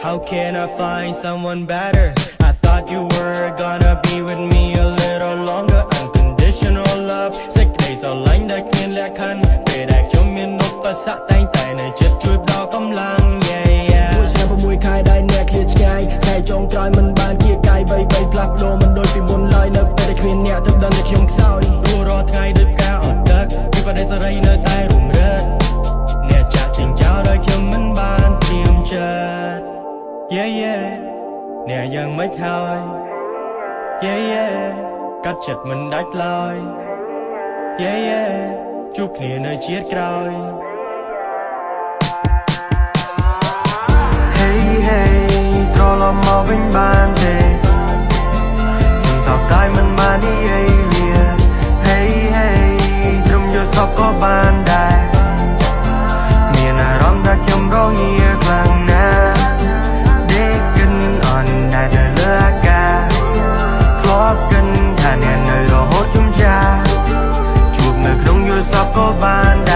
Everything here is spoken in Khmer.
How can I find someone better I thought you were gonna be with me a little longer Unconditional love សេចក្តីស្រឡាញ់ដែលគ្មានលក្ខខណ្ឌពេលដែលខ្ញុំមានឧបសគ្គតែងតែនៅចិត្តជួយផ្ដល់កម្លាំង មួយឆ្នាំ6ខែដែលអ្នកឃ្លាតឆ្ងាយតែចុងក្រោយមិនបានគៀកកាយបីផ្លាស់ប្ដូរមិនដូចពីមុនឡើយនៅពេលដែលគ្មានអ្នកទើបដឹងតែខ្ញុំខ្សោយ រួចរាល់ថ្ងៃដូចផ្កាអត់ទឹកពីបដិសេរីនៅតែរុំរឹតអ្នកចាក់ចេញចោលដោយខ្ញុំមិនបានត្រៀមចិត្ត អ្នកយ៉ាងមិនហើយ កាត់ចិត្តមិនដាច់ឡើយ ជួបគ្នានៅជាតិក្រោយ Hey ត្រឡប់មកវិញបានទេខ្ញុំសោកស្ដាយមិនបាននិយាយលា Hey ត្រឹមយល់សពក៏បានដែរមានអារម្មណ៍ថាខ្ញុំរងាខ្លាំងណាស់ Đêm on đại đời lửa ca Flop kinh thà nè nơi rồi hốt chúng cha Chuột người không vô sắp có ban